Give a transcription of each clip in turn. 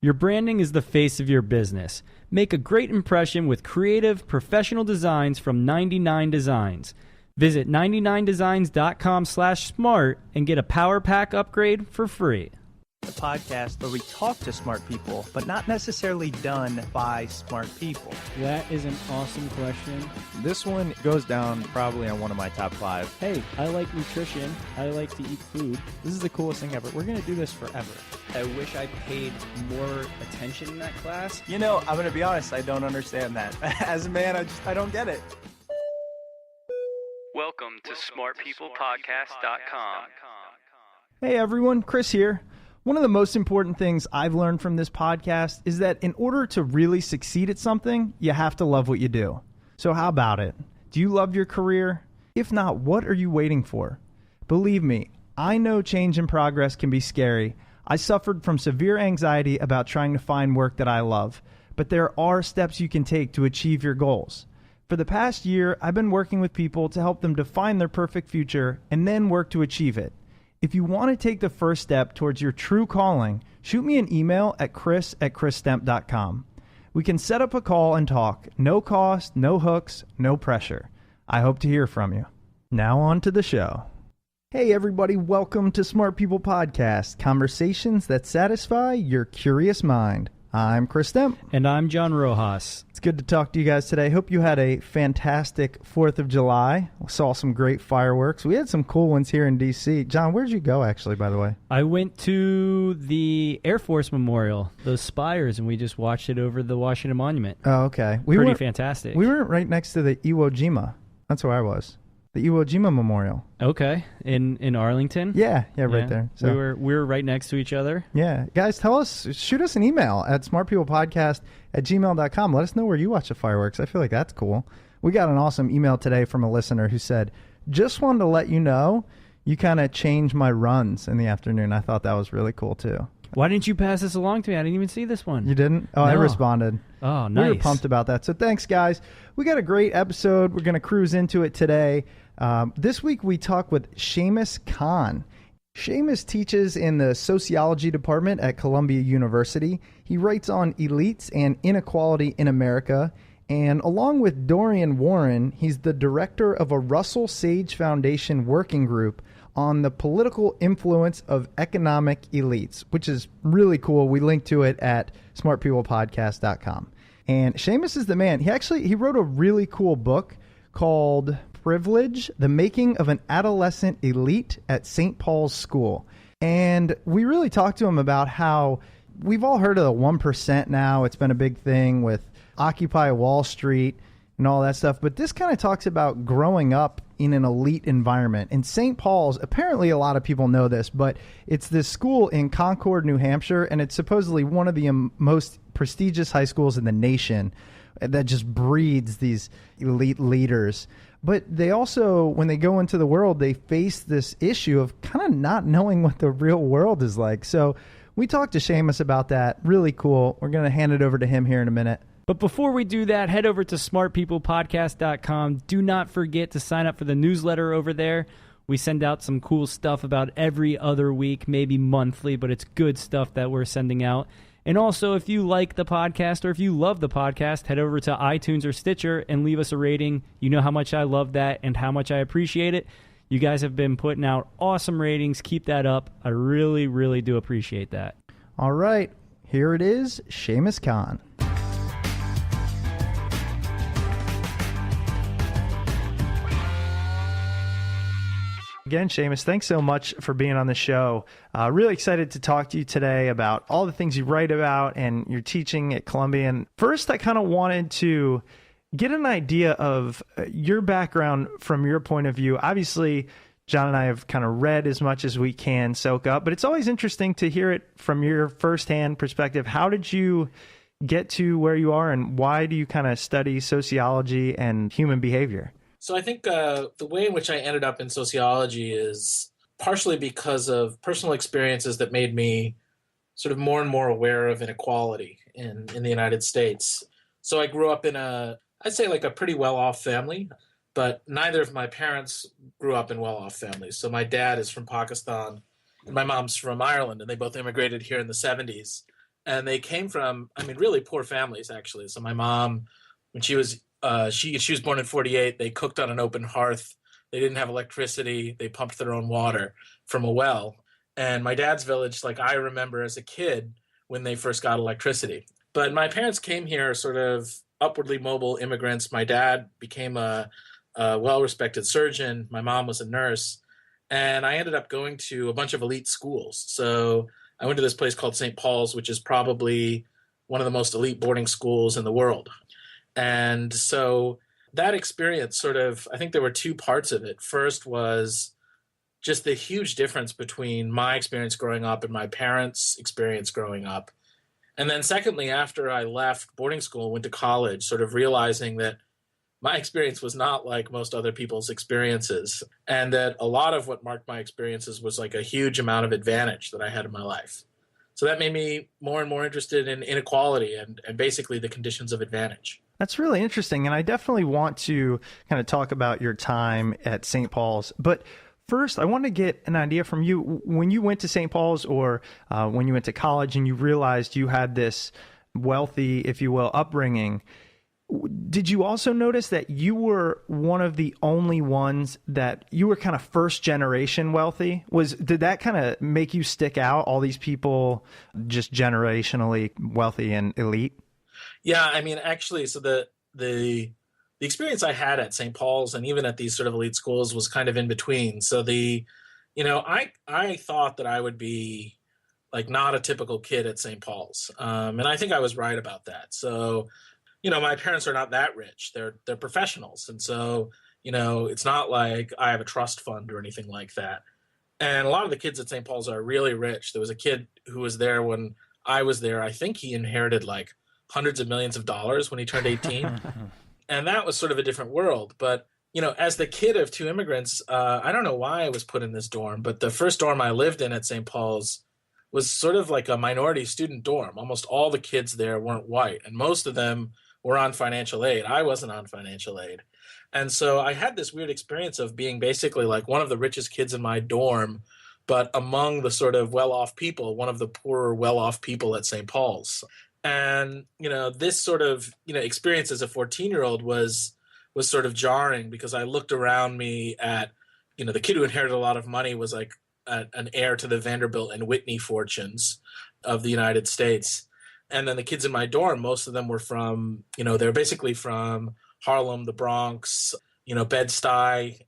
Your branding is the face of your business. Make a great impression with creative, professional designs from 99 Designs. Visit 99designs.com/smart and get a Power Pack upgrade for free. A podcast where we talk to smart people, but not necessarily done by smart people. That is an awesome question. This one goes down probably on one of my top 5. Hey, I like nutrition. I like to eat food. This is the coolest thing ever. We're going to do this forever. I wish I paid more attention in that class. You know, I'm going to be honest, I don't understand that. As a man, I don't get it. Welcome to smartpeoplepodcast.com. Hey everyone, Chris here. One of the most important things I've learned from this podcast is that in order to really succeed at something, you have to love what you do. So how about it? Do you love your career? If not, what are you waiting for? Believe me, I know change and progress can be scary. I suffered from severe anxiety about trying to find work that I love, but there are steps you can take to achieve your goals. For the past year, I've been working with people to help them define their perfect future and then work to achieve it. If you want to take the first step towards your true calling, shoot me an email at chris@chrisstemp.com. We can set up a call and talk. No cost, no hooks, no pressure. I hope to hear from you. Now on to the show. Hey everybody, welcome to Smart People Podcast, conversations that satisfy your curious mind. I'm Chris Stemp. And I'm John Rojas. It's good to talk to you guys today. Hope you had a fantastic 4th of July. We saw some great fireworks. We had some cool ones here in D.C. John, where'd you go, actually, by the way? I went to the Air Force Memorial, those spires, and we just watched it over the Washington Monument. Oh, okay. Pretty fantastic. We were right next to the Iwo Jima. That's where I was. The Iwo Jima Memorial. Okay, in Arlington. Yeah, right there. So we were right next to each other. Yeah, guys, shoot us an email at smartpeoplepodcast@gmail.com. Let us know where you watch the fireworks. I feel like that's cool. We got an awesome email today from a listener who said, "Just wanted to let you know, you kind of changed my runs in the afternoon." I thought that was really cool too. Why didn't you pass this along to me? I didn't even see this one. You didn't? Oh, no. I responded. Oh, nice. We were pumped about that. So thanks, guys. We got a great episode. We're going to cruise into it today. This week we talk with Shamus Khan. Shamus teaches in the sociology department at Columbia University. He writes on elites and inequality in America. And along with Dorian Warren, he's the director of a Russell Sage Foundation working group on the political influence of economic elites, which is really cool. We link to it at smartpeoplepodcast.com. And Shamus is the man. He wrote a really cool book called Privilege, The Making of an Adolescent Elite at St. Paul's School. And we really talked to him about how we've all heard of the 1% now. It's been a big thing with Occupy Wall Street and all that stuff. But this kind of talks about growing up in an elite environment. And St. Paul's, apparently a lot of people know this, but it's this school in Concord, New Hampshire, and it's supposedly one of the most prestigious high schools in the nation that just breeds these elite leaders. But they also, when they go into the world, they face this issue of kind of not knowing what the real world is like. So we talked to Shamus about that. Really cool. We're going to hand it over to him here in a minute. But before we do that, head over to smartpeoplepodcast.com. Do not forget to sign up for the newsletter over there. We send out some cool stuff about every other week, maybe monthly, but it's good stuff that we're sending out. And also, if you like the podcast or if you love the podcast, head over to iTunes or Stitcher and leave us a rating. You know how much I love that and how much I appreciate it. You guys have been putting out awesome ratings. Keep that up. I really, really do appreciate that. All right. Here it is, Shamus Khan. Again, Shamus, thanks so much for being on the show. Really excited to talk to you today about all the things you write about and your teaching at Columbia. And first, I kind of wanted to get an idea of your background from your point of view. Obviously, John and I have kind of read as much as we can soak up, but it's always interesting to hear it from your firsthand perspective. How did you get to where you are, and why do you kind of study sociology and human behavior? So I think the way in which I ended up in sociology is partially because of personal experiences that made me sort of more and more aware of inequality in the United States. So I grew up in I'd say like a pretty well-off family, but neither of my parents grew up in well-off families. So my dad is from Pakistan and my mom's from Ireland, and they both immigrated here in the 70s. and they came from, I mean, really poor families, actually. So my mom, when she was she was born in 48, they cooked on an open hearth. They didn't have electricity. They pumped their own water from a well. And my dad's village, like I remember as a kid when they first got electricity. But my parents came here sort of upwardly mobile immigrants. My dad became a well-respected surgeon. My mom was a nurse. And I ended up going to a bunch of elite schools. So I went to this place called St. Paul's, which is probably one of the most elite boarding schools in the world. And so that experience sort of, I think there were two parts of it. First was just the huge difference between my experience growing up and my parents' experience growing up. And then secondly, after I left boarding school, went to college, sort of realizing that my experience was not like most other people's experiences, and that a lot of what marked my experiences was like a huge amount of advantage that I had in my life. So that made me more and more interested in inequality and basically the conditions of advantage. That's really interesting, and I definitely want to kind of talk about your time at St. Paul's. But first, I want to get an idea from you. When you went to St. Paul's or when you went to college and you realized you had this wealthy, if you will, upbringing, did you also notice that you were one of the only ones that you were kind of first generation wealthy? Did that kind of make you stick out, all these people just generationally wealthy and elite? Yeah, I mean, actually, so the experience I had at St. Paul's and even at these sort of elite schools was kind of in between. So I thought that I would be like not a typical kid at St. Paul's, and I think I was right about that. So, my parents are not that rich; they're professionals, and so it's not like I have a trust fund or anything like that. And a lot of the kids at St. Paul's are really rich. There was a kid who was there when I was there. I think he inherited like hundreds of millions of dollars when he turned 18. And that was sort of a different world. But, as the kid of two immigrants, I don't know why I was put in this dorm, but the first dorm I lived in at St. Paul's was sort of like a minority student dorm. Almost all the kids there weren't white, and most of them were on financial aid. I wasn't on financial aid. And so I had this weird experience of being basically like one of the richest kids in my dorm, but among the sort of well-off people, one of the poorer, well-off people at St. Paul's. And, this sort of, experience as a 14-year-old was sort of jarring because I looked around me at, the kid who inherited a lot of money was like an heir to the Vanderbilt and Whitney fortunes of the United States. And then the kids in my dorm, most of them were from, they're basically from Harlem, the Bronx, Bed-Stuy,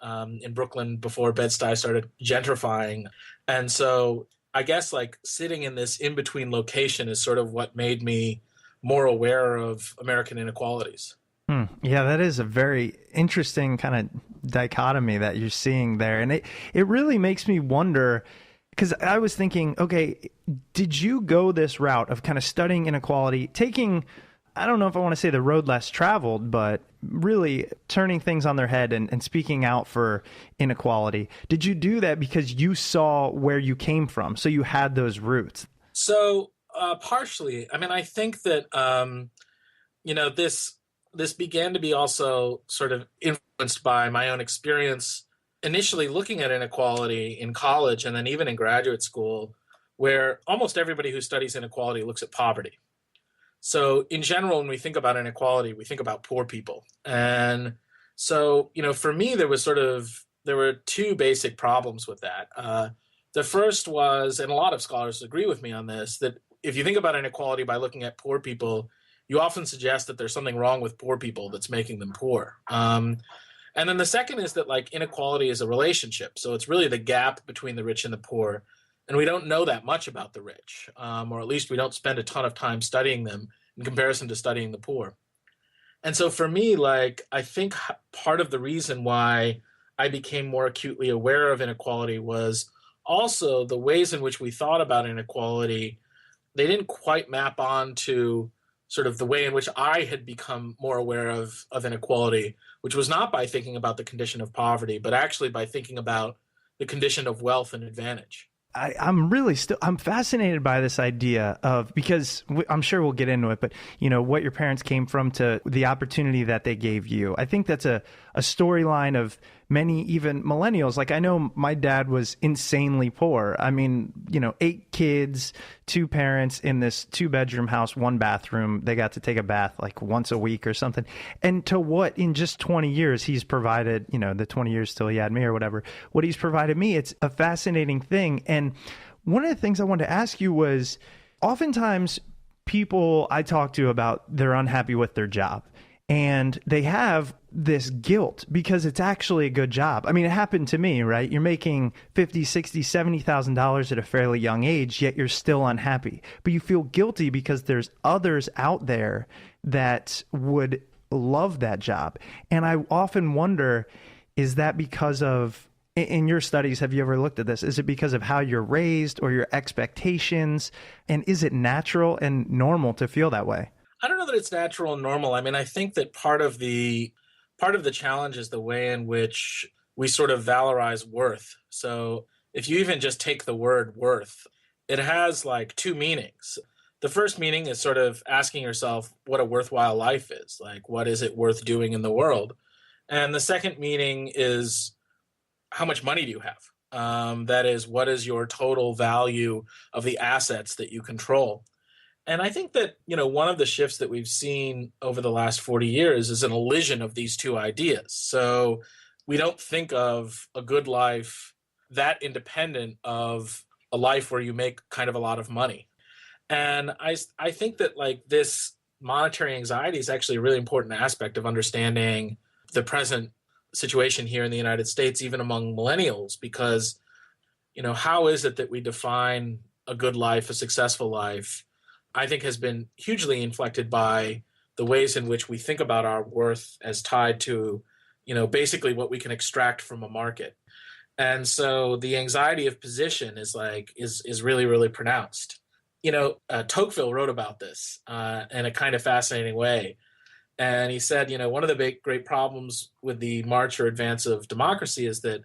in Brooklyn before Bed-Stuy started gentrifying. And so I guess like sitting in this in-between location is sort of what made me more aware of American inequalities. Yeah, that is a very interesting kind of dichotomy that you're seeing there. And it really makes me wonder, because I was thinking, okay, did you go this route of kind of studying inequality, taking, I don't know if I want to say the road less traveled, but really turning things on their head and speaking out for inequality? Did you do that because you saw where you came from, so you had those roots? So partially. I mean, I think that, this began to be also sort of influenced by my own experience initially looking at inequality in college and then even in graduate school, where almost everybody who studies inequality looks at poverty. So in general, when we think about inequality, we think about poor people. And so, for me, there were two basic problems with that. The first was, and a lot of scholars agree with me on this, that if you think about inequality by looking at poor people, you often suggest that there's something wrong with poor people that's making them poor. And then the second is that like inequality is a relationship. So it's really the gap between the rich and the poor. And we don't know that much about the rich, or at least we don't spend a ton of time studying them in comparison to studying the poor. And so for me, like, I think part of the reason why I became more acutely aware of inequality was also the ways in which we thought about inequality. They didn't quite map on to sort of the way in which I had become more aware of inequality, which was not by thinking about the condition of poverty, but actually by thinking about the condition of wealth and advantage. I'm fascinated by this idea of, because I'm sure we'll get into it, but what your parents came from to the opportunity that they gave you. I think that's a storyline of many even millennials. Like I know my dad was insanely poor. I mean, 8 kids, 2 parents in this 2-bedroom house, 1 bathroom. They got to take a bath like once a week or something. And to what in just 20 years he's provided, the 20 years till he had me or whatever, what he's provided me, it's a fascinating thing. And one of the things I wanted to ask you was, oftentimes people I talk to about, they're unhappy with their job. And they have this guilt because it's actually a good job. I mean, it happened to me, right? You're making $50,000, $60,000, $70,000 at a fairly young age, yet you're still unhappy. But you feel guilty because there's others out there that would love that job. And I often wonder, is that because of, in your studies, have you ever looked at this? Is it because of how you're raised or your expectations? And is it natural and normal to feel that way? I don't know that it's natural and normal. I mean, I think that part of the challenge is the way in which we sort of valorize worth. So if you even just take the word worth, it has like 2 meanings. The first meaning is sort of asking yourself what a worthwhile life is. Like, what is it worth doing in the world? And the second meaning is, how much money do you have? That is, what is your total value of the assets that you control? And I think that, one of the shifts that we've seen over the last 40 years is an elision of these 2 ideas. So we don't think of a good life that independent of a life where you make kind of a lot of money. And I think that like this monetary anxiety is actually a really important aspect of understanding the present situation here in the United States, even among millennials, because, how is it that we define a good life, a successful life, I think has been hugely inflected by the ways in which we think about our worth as tied to, basically what we can extract from a market. And so the anxiety of position is really, really pronounced. Tocqueville wrote about this in a kind of fascinating way. And he said, one of the great problems with the march or advance of democracy is that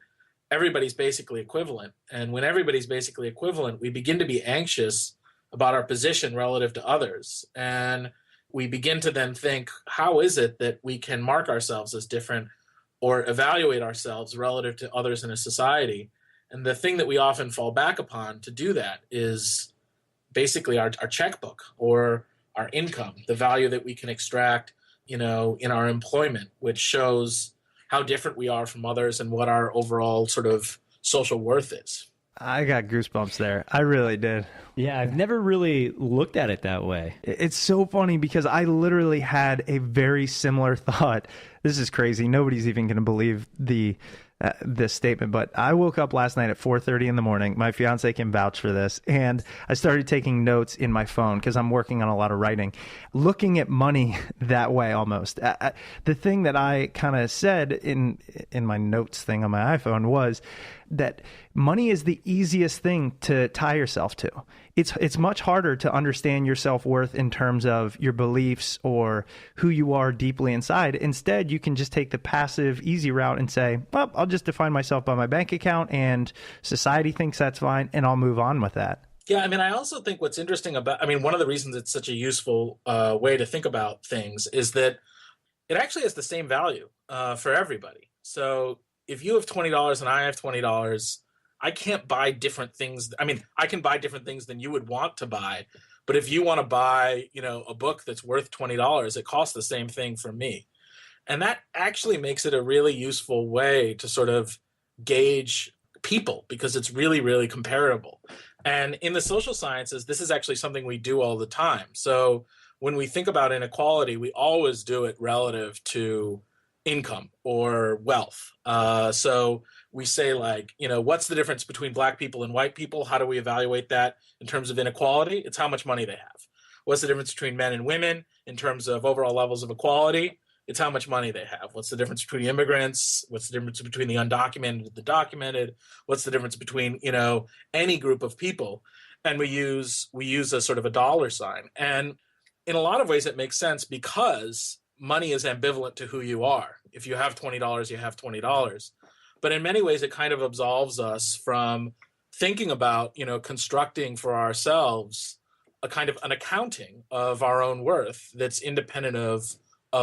everybody's basically equivalent. And when everybody's basically equivalent, we begin to be anxious about our position relative to others. And we begin to then think, how is it that we can mark ourselves as different or evaluate ourselves relative to others in a society? And the thing that we often fall back upon to do that is basically our checkbook or our income, the value that we can extract, in our employment, which shows how different we are from others and what our overall sort of social worth is. I got goosebumps there. I really did. Yeah, I've never really looked at it that way. It's so funny because I literally had a very similar thought. This is crazy. Nobody's even going to believe this statement, but I woke up last night at 4:30 in the morning. My fiance can vouch for this. And I started taking notes in my phone because I'm working on a lot of writing, looking at money that way almost. The thing that I kind of said in my notes thing on my iPhone was that money is the easiest thing to tie yourself to. It's much harder to understand your self-worth in terms of your beliefs or who you are deeply inside. Instead, you can just take the passive, easy route and say, well, I'll just define myself by my bank account and society thinks that's fine and I'll move on with that. Yeah, I mean, I also think what's interesting about, one of the reasons it's such a useful way to think about things is that it actually has the same value for everybody. So if you have $20 and I have $20, I can't buy different things. I mean, I can buy different things than you would want to buy. But if you want to buy, a book that's worth $20, it costs the same thing from me. And that actually makes it a really useful way to sort of gauge people because it's really, really comparable. And in the social sciences, this is actually something we do all the time. So when we think about inequality, we always do it relative to income or wealth. So we say what's the difference between black people and white people? How do we evaluate that in terms of inequality? It's how much money they have. What's the difference between men and women in terms of overall levels of equality? It's how much money they have. What's the difference between immigrants? What's the difference between the undocumented and the documented? What's the difference between, any group of people? And we use a sort of a dollar sign. And in a lot of ways, it makes sense because money is ambivalent to who you are. If you have $20, you have $20. But in many ways, it kind of absolves us from thinking about, constructing for ourselves a kind of an accounting of our own worth that's independent of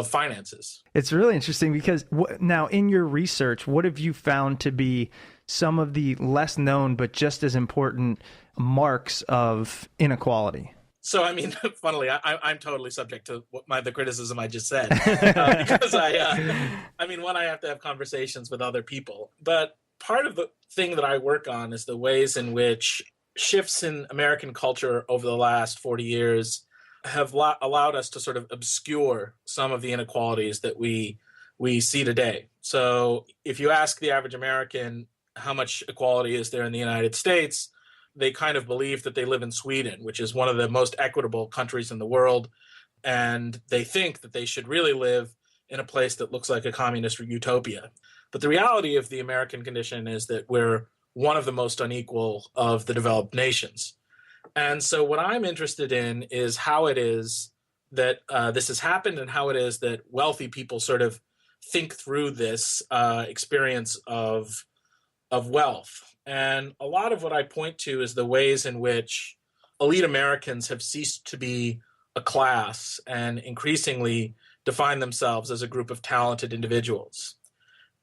finances. It's really interesting because now in your research, what have you found to be some of the less known but just as important marks of inequality? So, I mean, funnily, I'm totally subject to the criticism I just said because I mean, one, I have to have conversations with other people, but part of the thing that I work on is the ways in which shifts in American culture over the last 40 years have allowed us to sort of obscure some of the inequalities that we see today. So if you ask the average American how much equality is there in the United States, they kind of believe that they live in Sweden, which is one of the most equitable countries in the world. And they think that they should really live in a place that looks like a communist utopia. But the reality of the American condition is that we're one of the most unequal of the developed nations. And so what I'm interested in is how it is that this has happened and how it is that wealthy people sort of think through this experience of wealth. And a lot of what I point to is the ways in which elite Americans have ceased to be a class and increasingly define themselves as a group of talented individuals.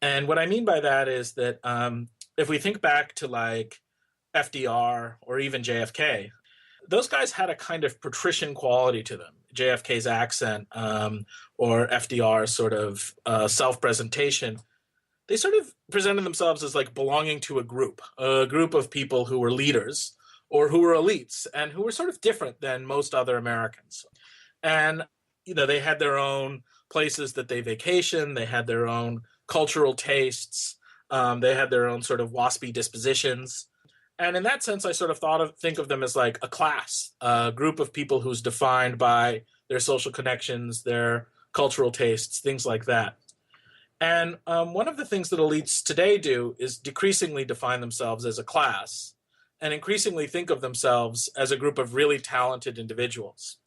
And what I mean by that is that if we think back to like FDR or even JFK, those guys had a kind of patrician quality to them. JFK's accent or FDR's sort of self-presentation, they sort of presented themselves as like belonging to a group of people who were leaders or who were elites and who were sort of different than most other Americans. And, you know, they had their own places that they vacationed. They had their own cultural tastes. They had their own sort of waspy dispositions. And in that sense, I sort of think of them as like a class, a group of people who's defined by their social connections, their cultural tastes, things like that. And one of the things that elites today do is decreasingly define themselves as a class and increasingly think of themselves as a group of really talented individuals.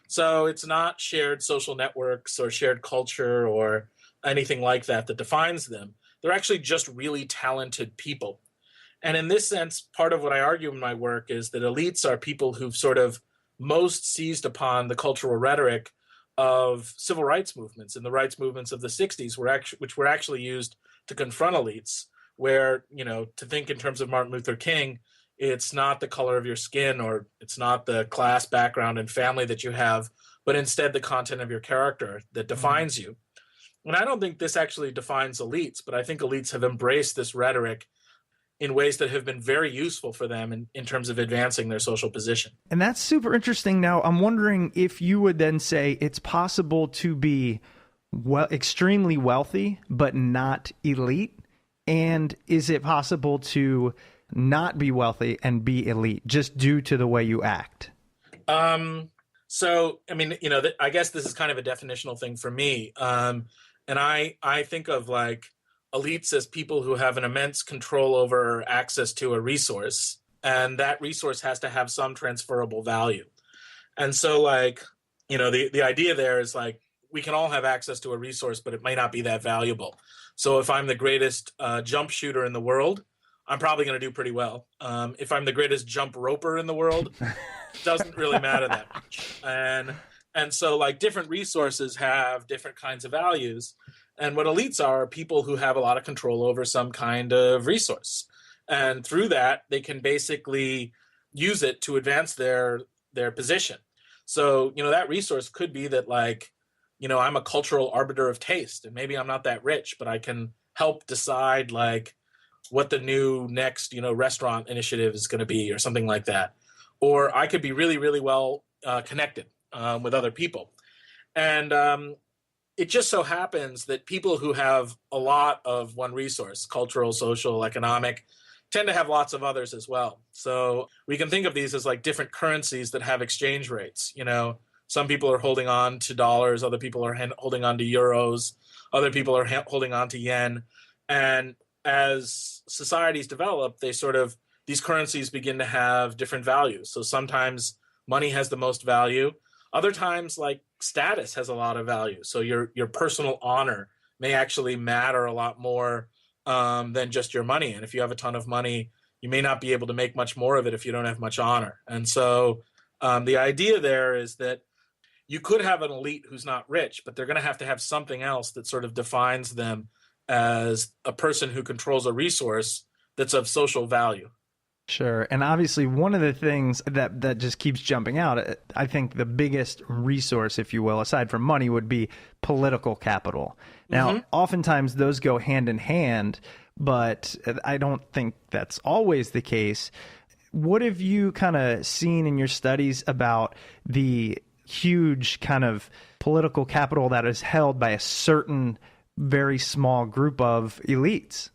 So it's not shared social networks or shared culture or anything like that that defines them. They're actually just really talented people. And in this sense, part of what I argue in my work is that elites are people who've sort of most seized upon the cultural rhetoric of civil rights movements and the rights movements of the 60s, which were actually used to confront elites, where, you know, to think in terms of Martin Luther King, it's not the color of your skin or it's not the class background and family that you have, but instead the content of your character that defines you. And I don't think this actually defines elites, but I think elites have embraced this rhetoric in ways that have been very useful for them in terms of advancing their social position. And that's super interesting. Now, I'm wondering if you would then say it's possible to be extremely wealthy, but not elite. And is it possible to not be wealthy and be elite just due to the way you act? So, I mean, you know, I guess this is kind of a definitional thing for me. And I think of like elites as people who have an immense control over access to a resource, and that resource has to have some transferable value. And so, like, you know, the idea there is like, we can all have access to a resource, but it might not be that valuable. So if I'm the greatest jump shooter in the world, I'm probably going to do pretty well. If I'm the greatest jump roper in the world, it doesn't really matter that much. And so, like, different resources have different kinds of values. And what elites are people who have a lot of control over some kind of resource. And through that, they can basically use it to advance their position. So, you know, that resource could be that, like, you know, I'm a cultural arbiter of taste, and maybe I'm not that rich, but I can help decide, like, what the new next, you know, restaurant initiative is going to be or something like that. Or I could be really, really well connected with other people. And it just so happens that people who have a lot of one resource, cultural, social, economic, tend to have lots of others as well. So we can think of these as like different currencies that have exchange rates. You know, some people are holding on to dollars, other people are holding on to euros, other people are holding on to yen. And as societies develop, these currencies begin to have different values. So sometimes money has the most value. Other times, like, status has a lot of value. So your personal honor may actually matter a lot more than just your money. And if you have a ton of money, you may not be able to make much more of it if you don't have much honor. And so the idea there is that you could have an elite who's not rich, but they're going to have something else that sort of defines them as a person who controls a resource that's of social value. Sure. And obviously, one of the things that just keeps jumping out, I think the biggest resource, if you will, aside from money, would be political capital. Now, oftentimes those go hand in hand, but I don't think that's always the case. What have you kind of seen in your studies about the huge kind of political capital that is held by a certain very small group of elites?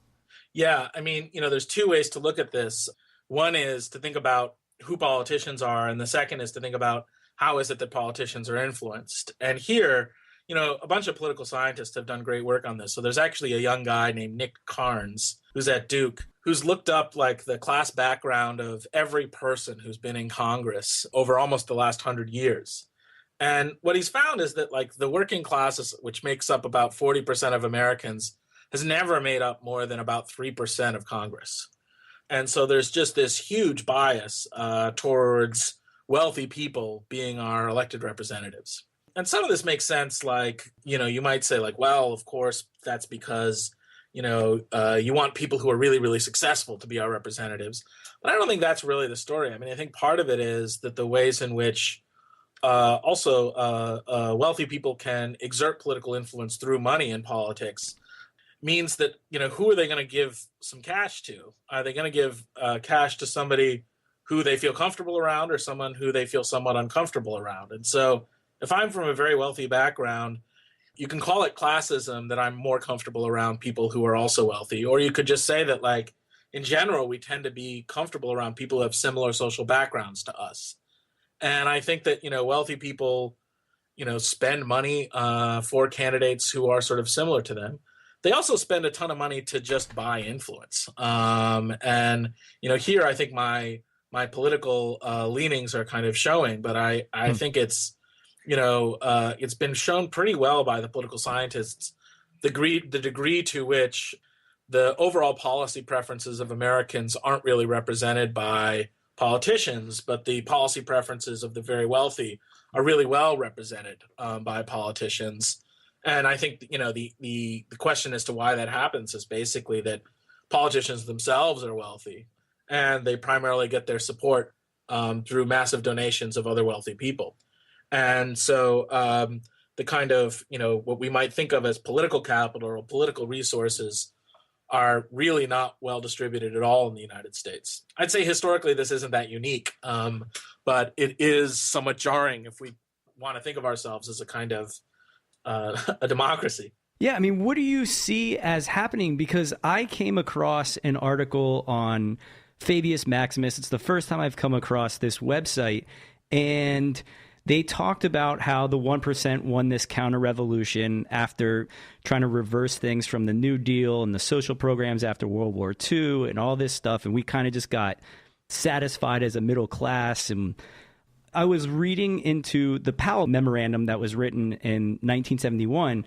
Yeah, I mean, there's two ways to look at this. One is to think about who politicians are, and the second is to think about how is it that politicians are influenced. And here, a bunch of political scientists have done great work on this. So there's actually a young guy named Nick Carnes, who's at Duke, who's looked up like the class background of every person who's been in Congress over almost the last 100 years. And what he's found is that like the working classes, which makes up about 40% of Americans, has never made up more than about 3% of Congress. And so there's just this huge bias towards wealthy people being our elected representatives. And some of this makes sense. Like, you might say like, well, of course, that's because, you want people who are really, really successful to be our representatives. But I don't think that's really the story. I mean, I think part of it is that the ways in which wealthy people can exert political influence through money in politics means that, who are they going to give some cash to? Are they going to give cash to somebody who they feel comfortable around or someone who they feel somewhat uncomfortable around? And so if I'm from a very wealthy background, you can call it classism that I'm more comfortable around people who are also wealthy. Or you could just say that, like, in general, we tend to be comfortable around people who have similar social backgrounds to us. And I think that, wealthy people, spend money for candidates who are sort of similar to them. They also spend a ton of money to just buy influence. And, here I think my political leanings are kind of showing, but I think it's, it's been shown pretty well by the political scientists, the degree to which the overall policy preferences of Americans aren't really represented by politicians, but the policy preferences of the very wealthy are really well represented by politicians. And I think, the question as to why that happens is basically that politicians themselves are wealthy, and they primarily get their support through massive donations of other wealthy people. And so the kind of, what we might think of as political capital or political resources are really not well distributed at all in the United States. I'd say historically this isn't that unique, but it is somewhat jarring if we want to think of ourselves as a kind of a democracy. Yeah, I mean, what do you see as happening? Because I came across an article on Fabius Maximus. It's the first time I've come across this website, and they talked about how the 1% won this counter-revolution after trying to reverse things from the New Deal and the social programs after World War II and all this stuff, and we kind of just got satisfied as a middle class. And I was reading into the Powell Memorandum that was written in 1971,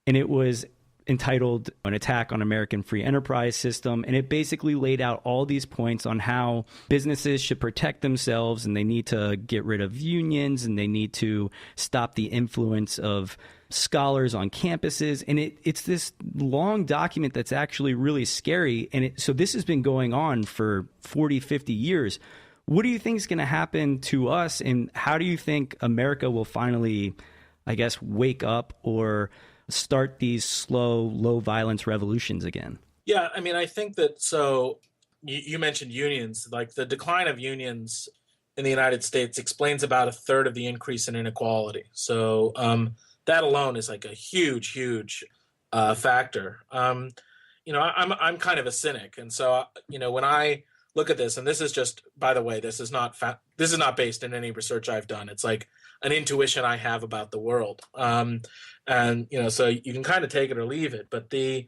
and it was entitled An Attack on American Free Enterprise System. And it basically laid out all these points on how businesses should protect themselves, and they need to get rid of unions, and they need to stop the influence of scholars on campuses. And it's this long document that's actually really scary. And so this has been going on for 40, 50 years. What do you think is going to happen to us, and how do you think America will finally, I guess, wake up or start these slow, low violence revolutions again? Yeah, I mean, I think that, so you mentioned unions, like the decline of unions in the United States explains about a third of the increase in inequality. So that alone is like a huge, huge factor. I'm kind of a cynic. And so, when I look at this, and this is just, by the way, this is not based in any research I've done. It's like an intuition I have about the world. So you can kind of take it or leave it. But the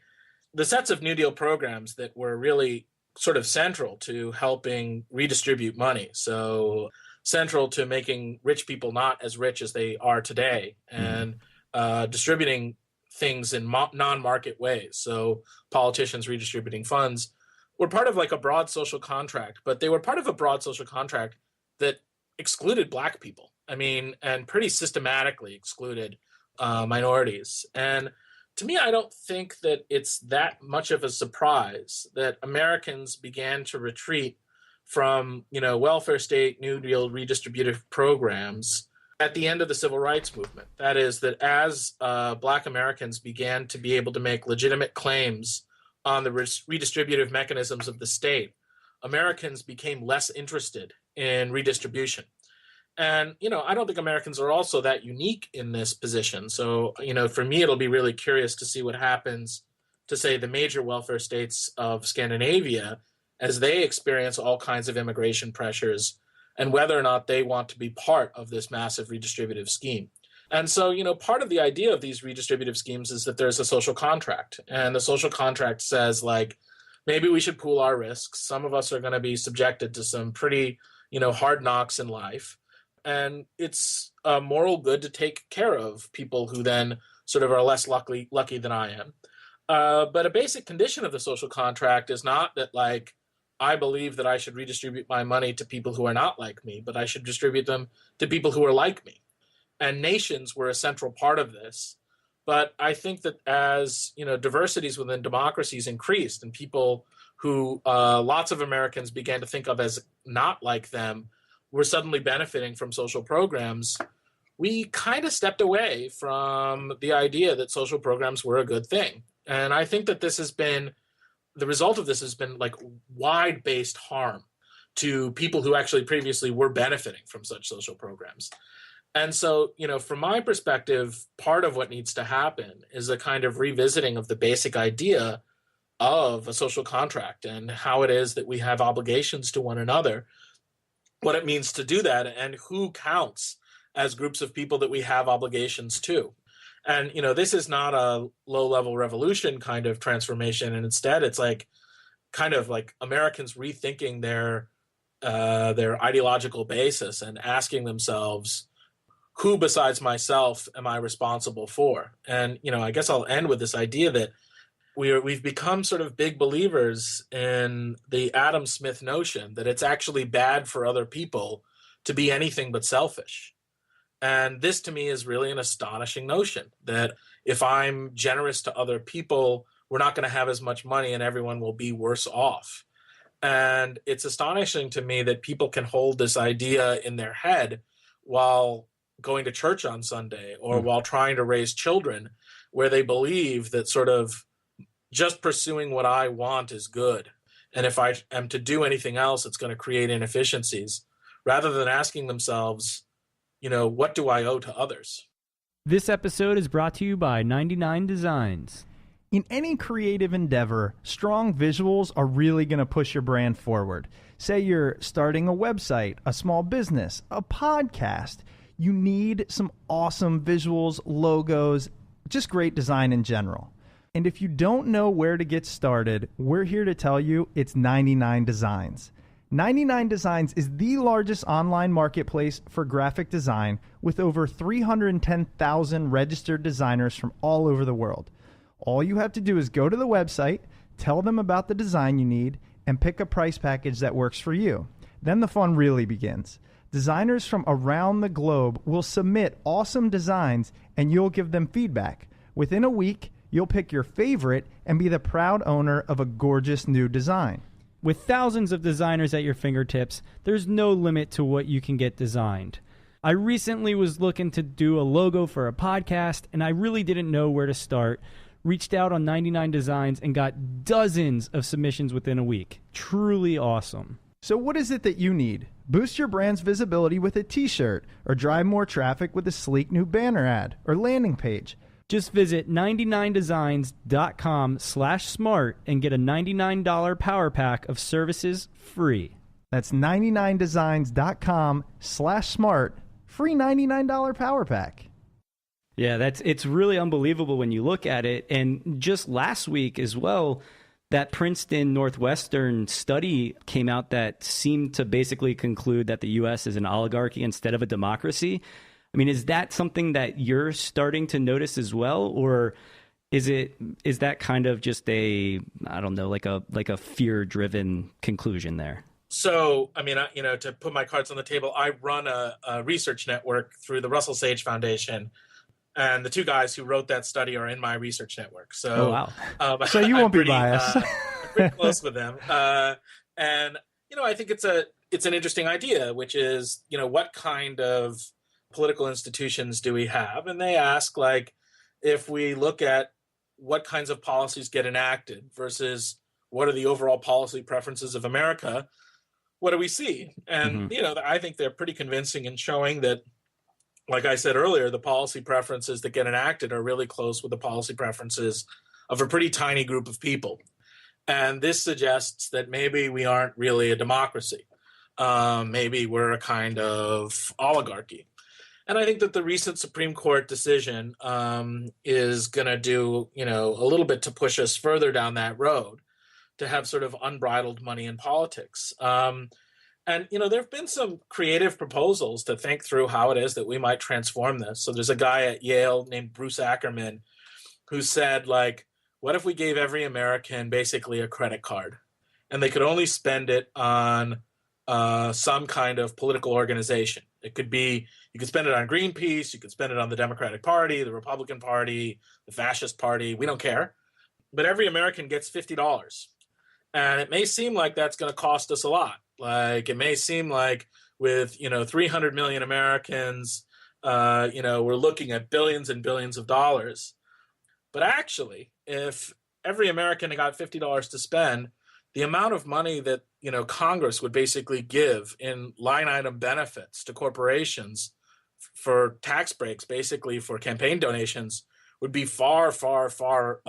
sets of New Deal programs that were really sort of central to helping redistribute money, so central to making rich people not as rich as they are today, and distributing things in non-market ways, so politicians redistributing funds, were part of like a broad social contract, but they were part of a broad social contract that excluded Black people. I mean, and pretty systematically excluded minorities. And to me, I don't think that it's that much of a surprise that Americans began to retreat from, welfare state, New Deal redistributive programs at the end of the civil rights movement. That is, that as Black Americans began to be able to make legitimate claims on the redistributive mechanisms of the state, Americans became less interested in redistribution. And, I don't think Americans are also that unique in this position. So, for me, it'll be really curious to see what happens to, say, the major welfare states of Scandinavia as they experience all kinds of immigration pressures and whether or not they want to be part of this massive redistributive scheme. And so, part of the idea of these redistributive schemes is that there's a social contract. And the social contract says, like, maybe we should pool our risks. Some of us are going to be subjected to some pretty, hard knocks in life. And it's a moral good to take care of people who then sort of are less lucky than I am. But a basic condition of the social contract is not that, like, I believe that I should redistribute my money to people who are not like me, but I should distribute them to people who are like me. And nations were a central part of this. But I think that as, diversities within democracies increased and people who lots of Americans began to think of as not like them were suddenly benefiting from social programs, we kind of stepped away from the idea that social programs were a good thing. And I think that the result of this has been like wide-based harm to people who actually previously were benefiting from such social programs. And so, from my perspective, part of what needs to happen is a kind of revisiting of the basic idea of a social contract and how it is that we have obligations to one another, what it means to do that, and who counts as groups of people that we have obligations to. And, this is not a low-level revolution kind of transformation. And instead, it's like kind of like Americans rethinking their ideological basis and asking themselves, who besides myself am I responsible for? And, I guess I'll end with this idea that we've become sort of big believers in the Adam Smith notion that it's actually bad for other people to be anything but selfish. And this to me is really an astonishing notion that if I'm generous to other people, we're not going to have as much money and everyone will be worse off. And it's astonishing to me that people can hold this idea in their head while going to church on Sunday or while trying to raise children, where they believe that sort of just pursuing what I want is good. And if I am to do anything else, it's going to create inefficiencies, rather than asking themselves, what do I owe to others? This episode is brought to you by 99 Designs. In any creative endeavor, strong visuals are really going to push your brand forward. Say you're starting a website, a small business, a podcast. You need some awesome visuals, logos, just great design in general. And if you don't know where to get started, we're here to tell you it's 99 Designs. 99 Designs is the largest online marketplace for graphic design with over 310,000 registered designers from all over the world. All you have to do is go to the website, tell them about the design you need, and pick a price package that works for you. Then the fun really begins. Designers from around the globe will submit awesome designs and you'll give them feedback. Within a week, you'll pick your favorite and be the proud owner of a gorgeous new design. With thousands of designers at your fingertips, there's no limit to what you can get designed. I recently was looking to do a logo for a podcast, and I really didn't know where to start. Reached out on 99 Designs and got dozens of submissions within a week. Truly awesome. So what is it that you need? Boost your brand's visibility with a t-shirt, or drive more traffic with a sleek new banner ad or landing page. Just visit 99designs.com/smart and get a $99 power pack of services free. That's 99designs.com/smart. Free $99 power pack. Yeah, it's really unbelievable when you look at it. And just last week as well, that Princeton Northwestern study came out that seemed to basically conclude that the U.S. is an oligarchy instead of a democracy. I mean, is that something that you're starting to notice as well, or is that kind of just like a fear-driven conclusion there? So, I mean, to put my cards on the table, I run a research network through the Russell Sage Foundation, and the two guys who wrote that study are in my research network. So, wow. So you won't be pretty, biased. I'm pretty close with them, and I think it's an interesting idea, which is what kind of political institutions do we have? And they ask, like, if we look at what kinds of policies get enacted versus what are the overall policy preferences of America, what do we see? And, I think they're pretty convincing in showing that, like I said earlier, the policy preferences that get enacted are really close with the policy preferences of a pretty tiny group of people. And this suggests that maybe we aren't really a democracy. Maybe we're a kind of oligarchy. And I think that the recent Supreme Court decision is going to do, a little bit to push us further down that road, to have sort of unbridled money in politics. And, there have been some creative proposals to think through how it is that we might transform this. So there's a guy at Yale named Bruce Ackerman who said, like, what if we gave every American basically a credit card and they could only spend it on some kind of political organization? It could be, you could spend it on Greenpeace, you could spend it on the Democratic Party, the Republican Party, the Fascist Party, we don't care. But every American gets $50. And it may seem like that's going to cost us a lot. Like, it may seem like with, 300 million Americans, we're looking at billions and billions of dollars. But actually, if every American got $50 to spend, the amount of money that, Congress would basically give in line item benefits to corporations for tax breaks, basically for campaign donations, would be far, far, far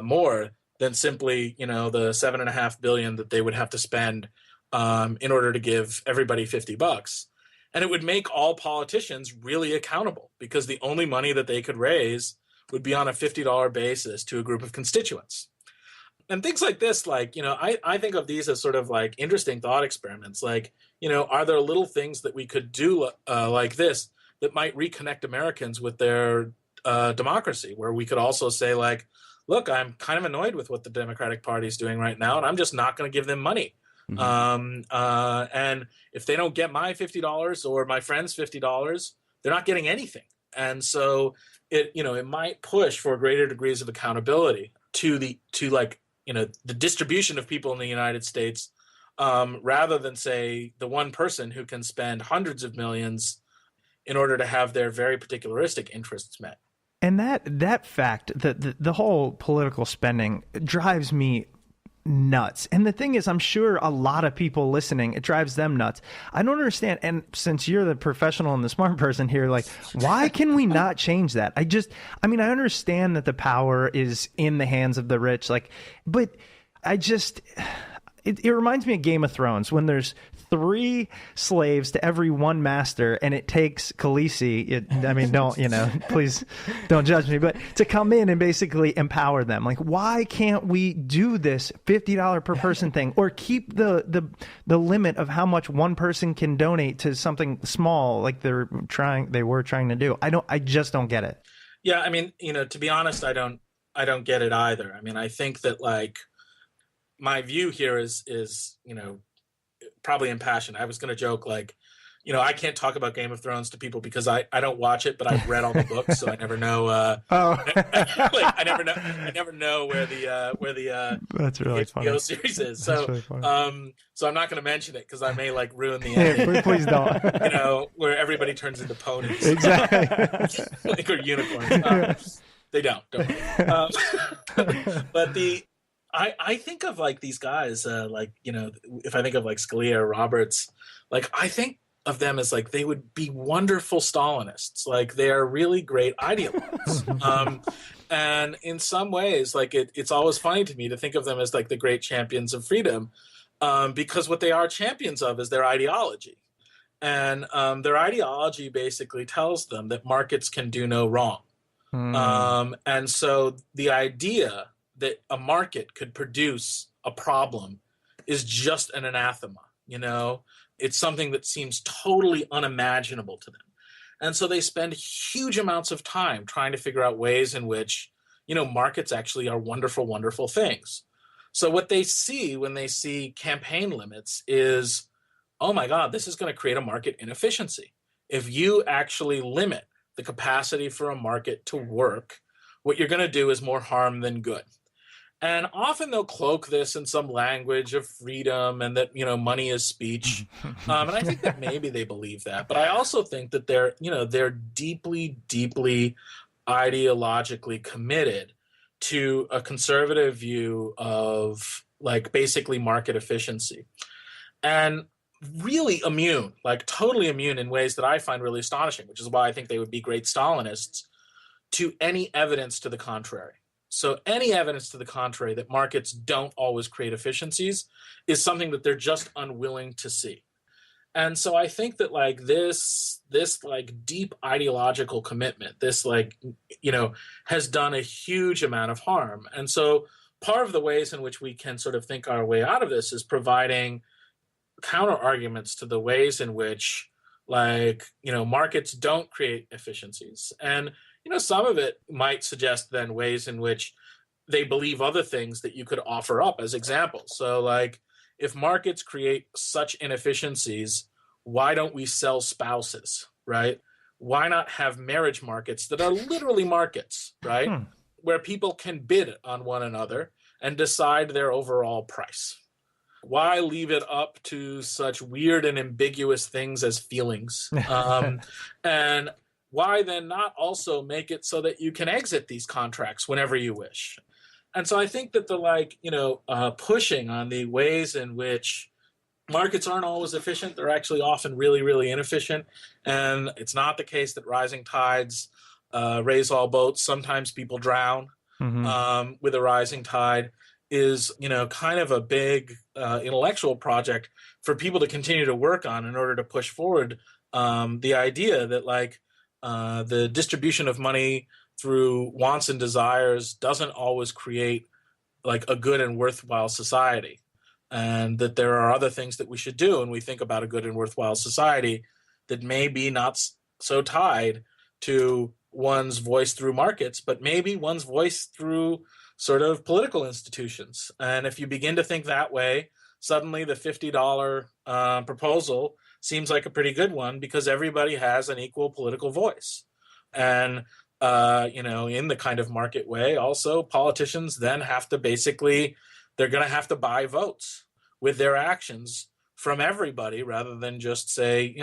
more than simply, the $7.5 billion that they would have to spend in order to give everybody $50. And it would make all politicians really accountable, because the only money that they could raise would be on a $50 basis to a group of constituents. And things like this, like, I think of these as sort of like interesting thought experiments. Like, are there little things that we could do like this that might reconnect Americans with their democracy, where we could also say, like, look, I'm kind of annoyed with what the Democratic Party is doing right now, and I'm just not going to give them money. And if they don't get my $50 or my friend's $50, they're not getting anything. And so it might push for greater degrees of accountability to the distribution of people in the United States, rather than, say, the one person who can spend hundreds of millions in order to have their very particularistic interests met. And that fact, the whole political spending drives me nuts. And the thing is, I'm sure a lot of people listening, it drives them nuts. I don't understand. And since you're the professional and the smart person here, like, why can we not change that? I understand that the power is in the hands of the rich, but it reminds me of Game of Thrones, when there's 3 slaves to every one master, and it takes Khaleesi, please don't judge me, but to come in and basically empower them. Like, why can't we do this $50 per person thing, or keep the limit of how much one person can donate to something small, like they were trying to do? I just don't get it. Yeah, to be honest, I don't get it either. I think that, like, my view here is probably impassioned. I was going to joke, like, I can't talk about Game of Thrones to people because I don't watch it, but I've read all the books, so I never know. I never know where the That's really HBO funny. series is. So really funny. So I'm not going to mention it because I may ruin the ending. Yeah, please don't. Where everybody turns into ponies, Exactly. or unicorns. They don't. But I think of, like, these guys, if I think of, like, Scalia or Roberts, like, I think of them as, like, they would be wonderful Stalinists. Like, they are really great ideologues. And in some ways, like, it's always funny to me to think of them as, like, the great champions of freedom, because what they are champions of is their ideology. And their ideology basically tells them that markets can do no wrong. And so the idea that a market could produce a problem is just an anathema. It's something that seems totally unimaginable to them. And so they spend huge amounts of time trying to figure out ways in which, markets actually are wonderful, wonderful things. So what they see when they see campaign limits is, oh my God, this is going to create a market inefficiency. If you actually limit the capacity for a market to work, what you're going to do is more harm than good. And often they'll cloak this in some language of freedom and that, money is speech. And I think that maybe they believe that. But I also think that they're deeply, deeply ideologically committed to a conservative view of basically market efficiency. And really immune, totally immune in ways that I find really astonishing, which is why I think they would be great Stalinists, to any evidence to the contrary. So any evidence to the contrary that markets don't always create efficiencies is something that they're just unwilling to see. And so I think that this deep ideological commitment, this has done a huge amount of harm. And so part of the ways in which we can sort of think our way out of this is providing counter arguments to the ways in which markets don't create efficiencies. And some of it might suggest then ways in which they believe other things that you could offer up as examples. So if markets create such inefficiencies, why don't we sell spouses, right? Why not have marriage markets that are literally markets, right? Where people can bid on one another and decide their overall price. Why leave it up to such weird and ambiguous things as feelings? And why then not also make it so that you can exit these contracts whenever you wish? And so I think that the pushing on the ways in which markets aren't always efficient, they're actually often really, really inefficient. And it's not the case that rising tides raise all boats. Sometimes people drown with a rising tide is, kind of a big intellectual project for people to continue to work on in order to push forward the idea that the distribution of money through wants and desires doesn't always create a good and worthwhile society, and that there are other things that we should do when we think about a good and worthwhile society that may be not so tied to one's voice through markets, but maybe one's voice through sort of political institutions. And if you begin to think that way, suddenly the $50 proposal seems like a pretty good one because everybody has an equal political voice. And, in the kind of market way, also politicians then have to they're going to have to buy votes with their actions from everybody rather than just say,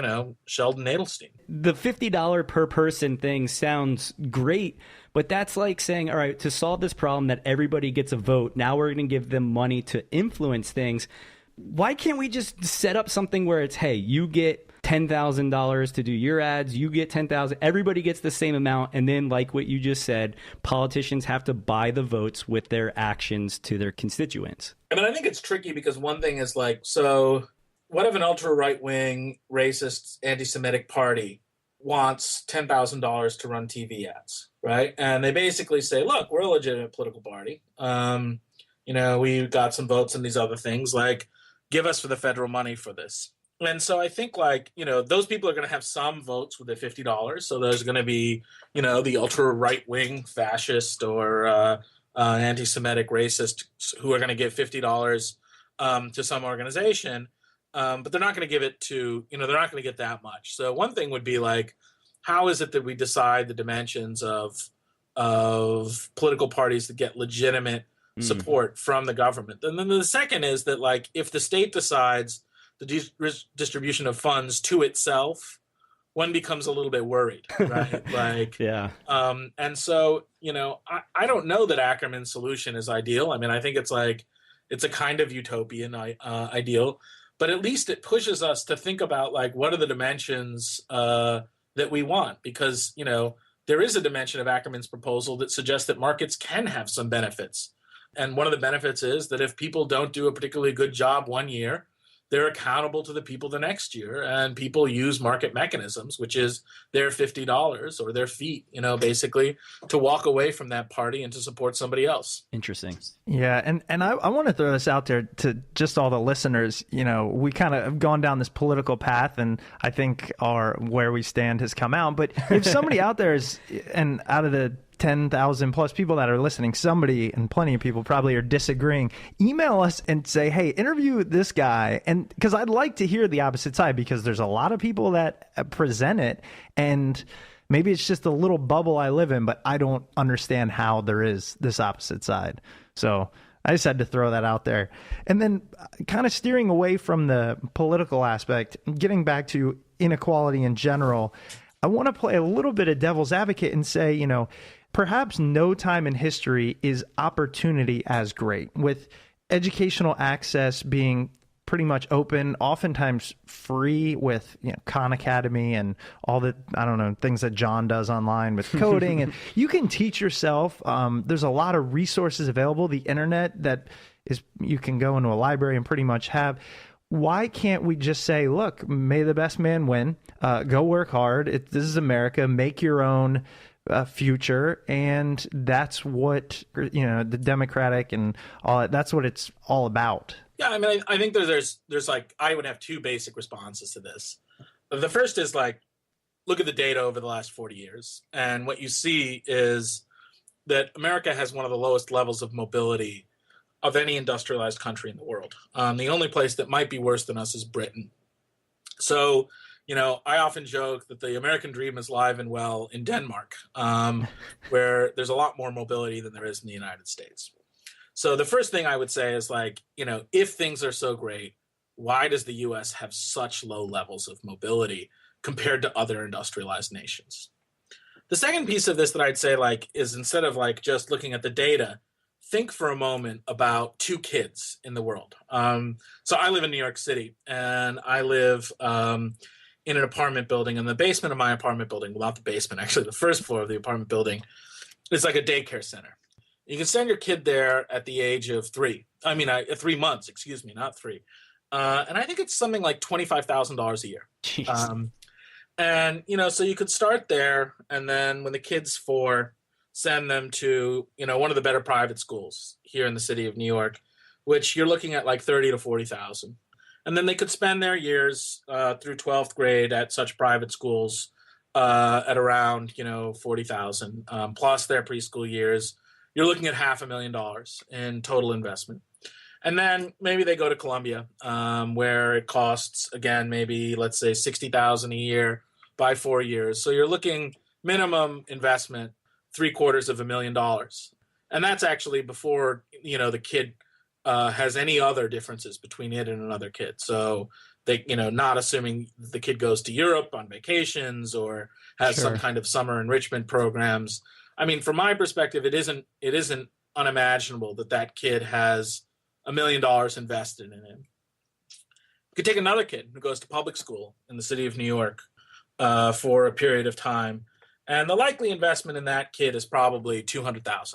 Sheldon Adelstein. The $50 per person thing sounds great, but that's like saying, all right, to solve this problem that everybody gets a vote, now we're going to give them money to influence things. Why can't we just set up something where it's, hey, you get $10,000 to do your ads, you get $10,000, everybody gets the same amount, and then like what you just said, politicians have to buy the votes with their actions to their constituents. I mean, I think it's tricky because one thing is so what if an ultra-right-wing, racist, anti-Semitic party wants $10,000 to run TV ads, right? And they basically say, look, we're a legitimate political party. We got some votes and these other things, give us for the federal money for this. And so I think those people are going to have some votes with the $50. So there's going to be, the ultra right wing fascist or anti-Semitic racist who are going to give $50 to some organization. But they're not going to give it to, they're not going to get that much. So one thing would be how is it that we decide the dimensions of political parties that get legitimate support from the government? And then the second is that if the state decides the distribution of funds to itself, one becomes a little bit worried, right? Yeah. And so, I don't know that Ackerman's solution is ideal. I mean, I think it's a kind of utopian ideal, but at least it pushes us to think about what are the dimensions that we want, because, there is a dimension of Ackerman's proposal that suggests that markets can have some benefits. And one of the benefits is that if people don't do a particularly good job one year, they're accountable to the people the next year, and people use market mechanisms, which is their $50 or their feet, basically to walk away from that party and to support somebody else. Interesting. Yeah. And I want to throw this out there to just all the listeners. We kind of have gone down this political path, and I think where we stand has come out. But if somebody out there is, and out of the 10,000 plus people that are listening, somebody and plenty of people probably are disagreeing. Email us and say, hey, interview this guy. And because I'd like to hear the opposite side, because there's a lot of people that present it, and maybe it's just a little bubble I live in, but I don't understand how there is this opposite side. So I just had to throw that out there. And then kind of steering away from the political aspect, getting back to inequality in general, I want to play a little bit of devil's advocate and say, you know, perhaps no time in history is opportunity as great, with educational access being pretty much open, oftentimes free, with, you know, Khan Academy and all the, I don't know, things that John does online with coding. And you can teach yourself. There's a lot of resources available. The internet that is, you can go into a library and pretty much have. Why can't we just say, look, may the best man win, go work hard. This is America, make your own future. And that's what, you know, the Democratic and all that, that's what it's all about. Yeah, I mean, I think there's like, I would have two basic responses to this. The first is like, look at the data over the last 40 years. And what you see is that America has one of the lowest levels of mobility of any industrialized country in the world. The only place that might be worse than us is Britain. So, you know, I often joke that the American dream is alive and well in Denmark, where there's a lot more mobility than there is in the United States. So the first thing I would say is, like, you know, if things are so great, why does the U.S. have such low levels of mobility compared to other industrialized nations? The second piece of this that I'd say, like, is instead of like just looking at the data, think for a moment about two kids in the world. So I live in New York City, and I live in an apartment building. In the basement of my apartment building, well, not the basement, actually, the first floor of the apartment building, is like a daycare center. You can send your kid there at the age of 3 months, excuse me, not 3. And I think it's something like $25,000 a year. And, you know, so you could start there, and then when the kid's 4, send them to, you know, one of the better private schools here in the city of New York, which you're looking at like 30 to 40,000. And then they could spend their years through 12th grade at such private schools at around, you know, 40,000 plus their preschool years. You're looking at $500,000 in total investment. And then maybe they go to Columbia, where it costs, again, maybe let's say $60,000 a year by 4 years. So you're looking minimum investment $750,000. And that's actually before, you know, the kid has any other differences between it and another kid. So they, you know, not assuming the kid goes to Europe on vacations or has some kind of summer enrichment programs. I mean, from my perspective, it isn't unimaginable that kid has $1 million invested in him. You could take another kid who goes to public school in the city of New York for a period of time, and the likely investment in that kid is probably $200,000.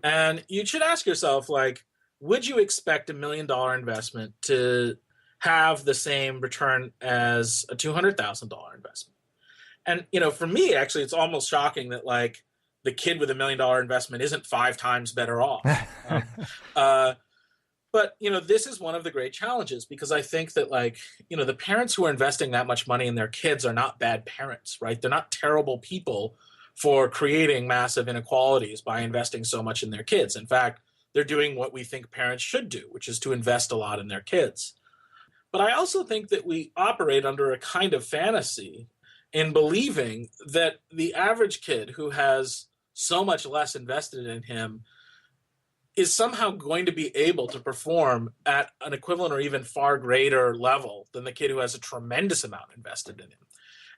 And you should ask yourself, like, would you expect $1 million investment to have the same return as a $200,000 investment? And, you know, for me, actually, it's almost shocking that, like, the kid with $1 million investment isn't 5 times better off. But, you know, this is one of the great challenges, because I think that, like, you know, the parents who are investing that much money in their kids are not bad parents, right? They're not terrible people for creating massive inequalities by investing so much in their kids. In fact, they're doing what we think parents should do, which is to invest a lot in their kids. But I also think that we operate under a kind of fantasy in believing that the average kid who has so much less invested in him is somehow going to be able to perform at an equivalent or even far greater level than the kid who has a tremendous amount invested in him.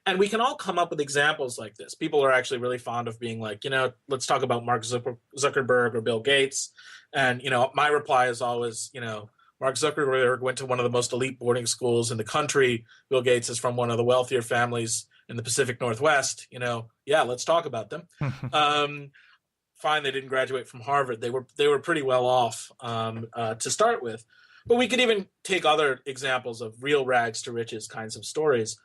And we can all come up with examples like this. People are actually really fond of being like, you know, let's talk about Mark Zuckerberg or Bill Gates. And, you know, my reply is always, you know, Mark Zuckerberg went to one of the most elite boarding schools in the country. Bill Gates is from one of the wealthier families in the Pacific Northwest. You know, yeah, let's talk about them. Fine, they didn't graduate from Harvard. They were pretty well off to start with. But we could even take other examples of real rags to riches kinds of stories.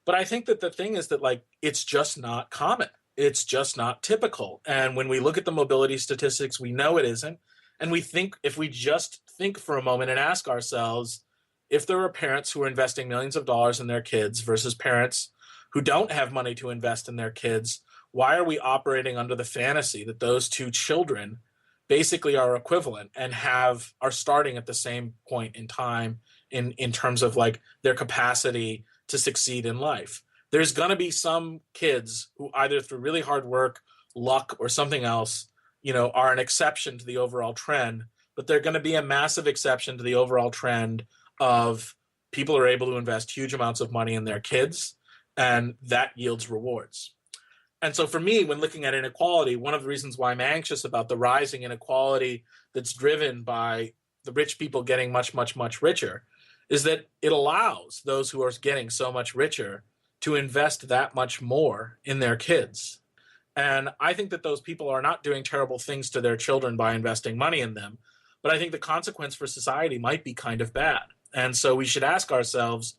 But I think that the thing is that, like, it's just not common. It's just not typical. And when we look at the mobility statistics, we know it isn't. And we think, if we just think for a moment and ask ourselves, if there are parents who are investing millions of dollars in their kids versus parents who don't have money to invest in their kids, why are we operating under the fantasy that those two children basically are equivalent and are starting at the same point in time in terms of like their capacity to succeed in life? There's going to be some kids who either through really hard work, luck, or something else, are an exception to the overall trend, but they're going to be a massive exception to the overall trend of people are able to invest huge amounts of money in their kids, and that yields rewards. And so for me, when looking at inequality, one of the reasons why I'm anxious about the rising inequality that's driven by the rich people getting much, much, much richer is that it allows those who are getting so much richer to invest that much more in their kids. And I think that those people are not doing terrible things to their children by investing money in them, but I think the consequence for society might be kind of bad. And so we should ask ourselves,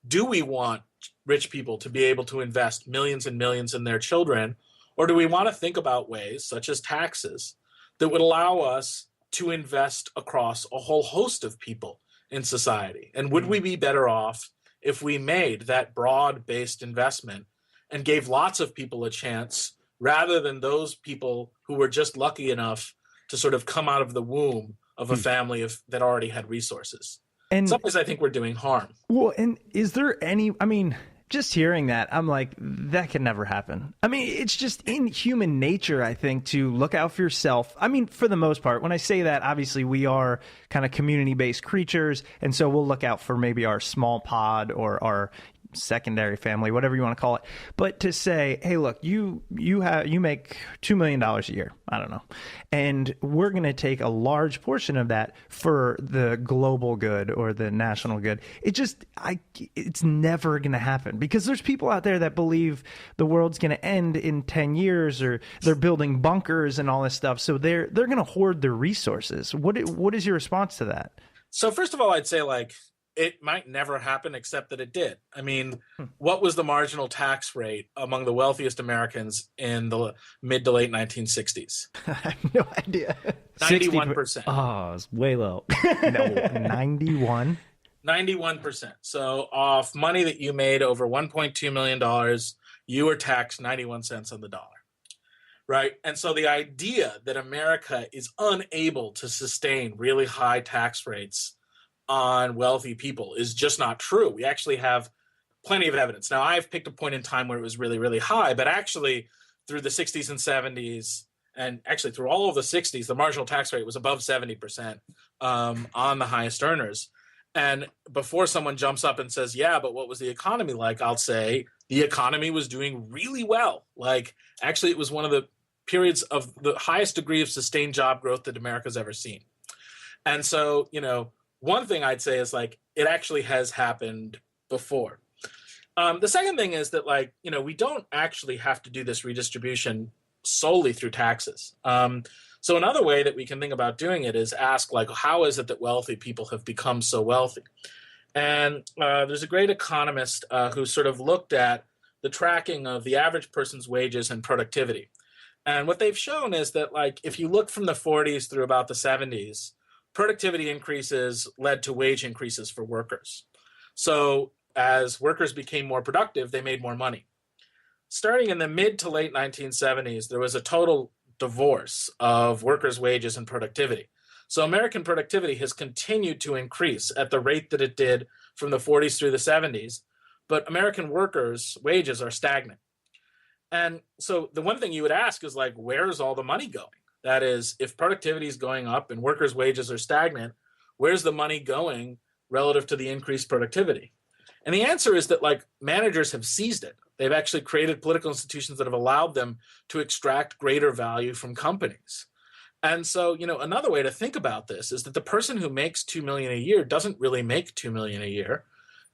do we want rich people to be able to invest millions and millions in their children, or do we want to think about ways, such as taxes, that would allow us to invest across a whole host of people in society? And would we be better off if we made that broad-based investment and gave lots of people a chance rather than those people who were just lucky enough to sort of come out of the womb of a family that already had resources? In some ways, I think we're doing harm. Well, and is there any, just hearing that, I'm like, that could never happen. It's just in human nature, I think, to look out for yourself. For the most part, when I say that, obviously we are kind of community-based creatures, and so we'll look out for maybe our small pod or our secondary family, whatever you want to call it. But to say, hey, look, you make $2 million a year, I don't know, and we're going to take a large portion of that for the global good or the national good. It's never going to happen, because there's people out there that believe the world's going to end in 10 years, or they're building bunkers and all this stuff. So they're going to hoard their resources. What is your response to that? So first of all, I'd say it might never happen, except that it did. What was the marginal tax rate among the wealthiest Americans in the mid to late 1960s? I have no idea. 91%. Oh, it's way low. No, 91? 91%. So off money that you made over $1.2 million, you were taxed 91 cents on the dollar. Right? And so the idea that America is unable to sustain really high tax rates on wealthy people is just not true. We actually have plenty of evidence. Now, I've picked a point in time where it was really, really high, but actually through the 60s and 70s, and actually through all of the 60s, the marginal tax rate was above 70% on the highest earners. And before someone jumps up and says, yeah, but what was the economy like? I'll say the economy was doing really well. Actually, it was one of the periods of the highest degree of sustained job growth that America's ever seen. And so, one thing I'd say is it actually has happened before. The second thing is that we don't actually have to do this redistribution solely through taxes. So another way that we can think about doing it is ask how is it that wealthy people have become so wealthy? And there's a great economist who sort of looked at the tracking of the average person's wages and productivity. And what they've shown is that if you look from the 40s through about the 70s, productivity increases led to wage increases for workers. So as workers became more productive, they made more money. Starting in the mid to late 1970s, there was a total divorce of workers' wages and productivity. So American productivity has continued to increase at the rate that it did from the 40s through the 70s, but American workers' wages are stagnant. And so the one thing you would ask is where's all the money going? That is, if productivity is going up and workers' wages are stagnant, where's the money going relative to the increased productivity? And the answer is that managers have seized it. They've actually created political institutions that have allowed them to extract greater value from companies. And so, another way to think about this is that the person who makes $2 million a year doesn't really make $2 million a year.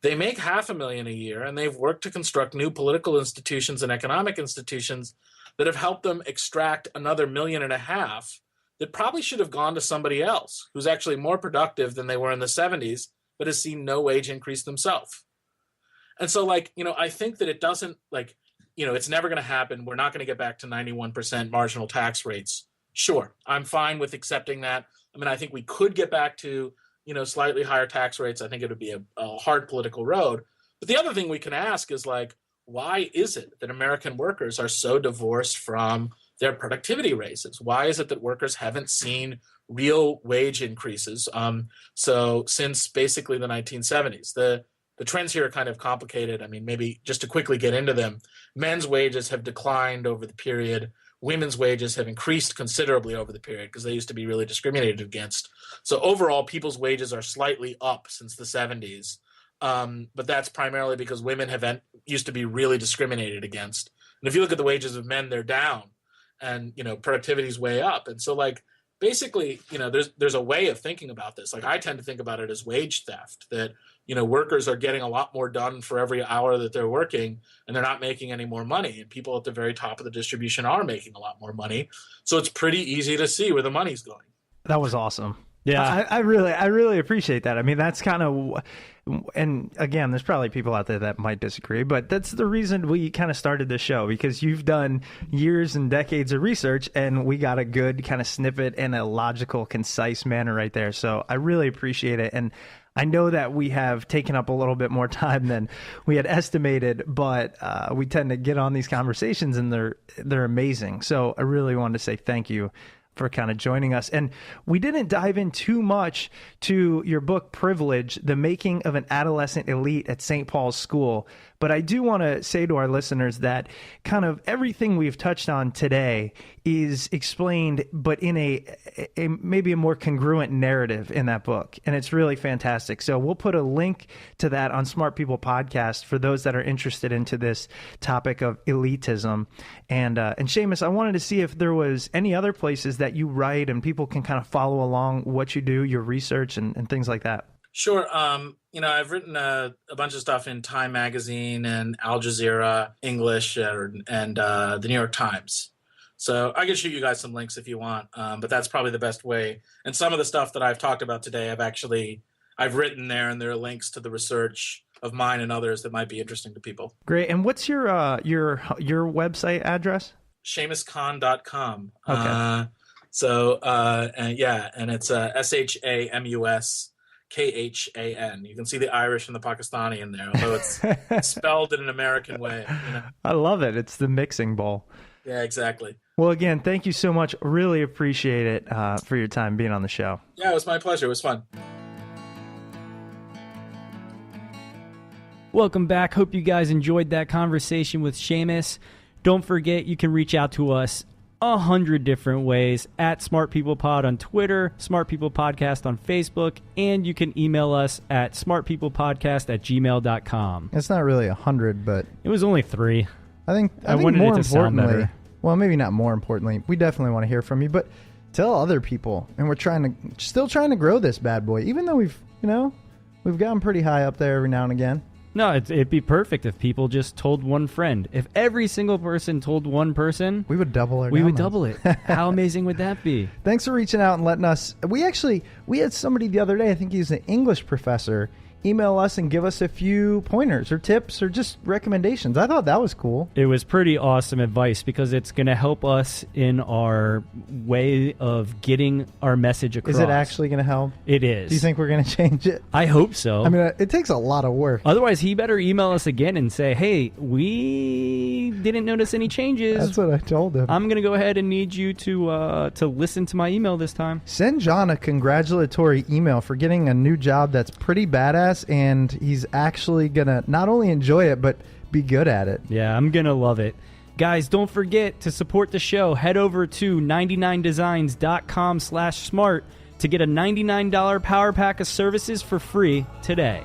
They make $500,000 a year, and they've worked to construct new political institutions and economic institutions that have helped them extract another $1.5 million that probably should have gone to somebody else who's actually more productive than they were in the 70s, but has seen no wage increase themselves. And so, I think that it doesn't, it's never going to happen. We're not going to get back to 91% marginal tax rates. Sure, I'm fine with accepting that. I think we could get back to, slightly higher tax rates. I think it would be a hard political road. But the other thing we can ask is why is it that American workers are so divorced from their productivity raises? Why is it that workers haven't seen real wage increases? So since basically the 1970s, the trends here are kind of complicated. I mean, maybe just to quickly get into them, men's wages have declined over the period. Women's wages have increased considerably over the period because they used to be really discriminated against. So overall, people's wages are slightly up since the 70s. But that's primarily because women used to be really discriminated against. And if you look at the wages of men, they're down, and productivity is way up. And so, like, basically, there's a way of thinking about this. Like, I tend to think about it as wage theft, that workers are getting a lot more done for every hour that they're working, and they're not making any more money. And people at the very top of the distribution are making a lot more money. So it's pretty easy to see where the money's going. That was awesome. Yeah. I really appreciate that. I mean, that's kind of, and again, there's probably people out there that might disagree, but that's the reason we kind of started the show, because you've done years and decades of research, and we got a good kind of snippet in a logical, concise manner right there. So I really appreciate it. And I know that we have taken up a little bit more time than we had estimated, but we tend to get on these conversations, and they're amazing. So I really wanted to say thank you for kind of joining us. And we didn't dive in too much to your book, Privilege, The Making of an Adolescent Elite at St. Paul's School. But I do want to say to our listeners that kind of everything we've touched on today is explained, but in a maybe a more congruent narrative in that book. And it's really fantastic. So we'll put a link to that on Smart People Podcast for those that are interested into this topic of elitism. And Shamus, I wanted to see if there was any other places that you write and people can kind of follow along what you do, your research and things like that. Sure. I've written a bunch of stuff in Time Magazine and Al Jazeera English and the New York Times. So I can shoot you guys some links if you want, but that's probably the best way. And some of the stuff that I've talked about today, I've written there, and there are links to the research of mine and others that might be interesting to people. Great. And what's your website address? ShamusKhan.com. Okay. And it's ShamusKhan. You can see the Irish and the Pakistani in there, although it's spelled in an American way. I love it. It's the mixing bowl. Yeah, exactly. Well, again, thank you so much. Really appreciate it for your time being on the show. Yeah, it was my pleasure. It was fun. Welcome back. Hope you guys enjoyed that conversation with Shamus. Don't forget, you can reach out to us 100 different ways at Smart People Pod on Twitter, Smart People Podcast on Facebook, and you can email us at smartpeoplepodcast@gmail.com. It's not really 100, but it was only 3. I think wanted more it to sound importantly, better. well, maybe not more importantly, we definitely want to hear from you, but tell other people. And we're still trying to grow this bad boy, even though we've gotten pretty high up there every now and again. No, it'd be perfect if people just told one friend. If every single person told one person, we would double our we would downloads. double it. How amazing would that be? Thanks for reaching out and letting us. We had somebody the other day, I think he's an English professor, email us and give us a few pointers or tips or just recommendations. I thought that was cool. It was pretty awesome advice because it's going to help us in our way of getting our message across. Is it actually going to help? It is. Do you think we're going to change it? I hope so. I mean, it takes a lot of work. Otherwise, he better email us again and say, hey, we didn't notice any changes. That's what I told him. I'm going to go ahead and need you to listen to my email this time. Send John a congratulatory email for getting a new job that's pretty badass, and he's actually going to not only enjoy it, but be good at it. Yeah, I'm going to love it. Guys, don't forget to support the show. Head over to 99designs.com/smart to get a $99 power pack of services for free today.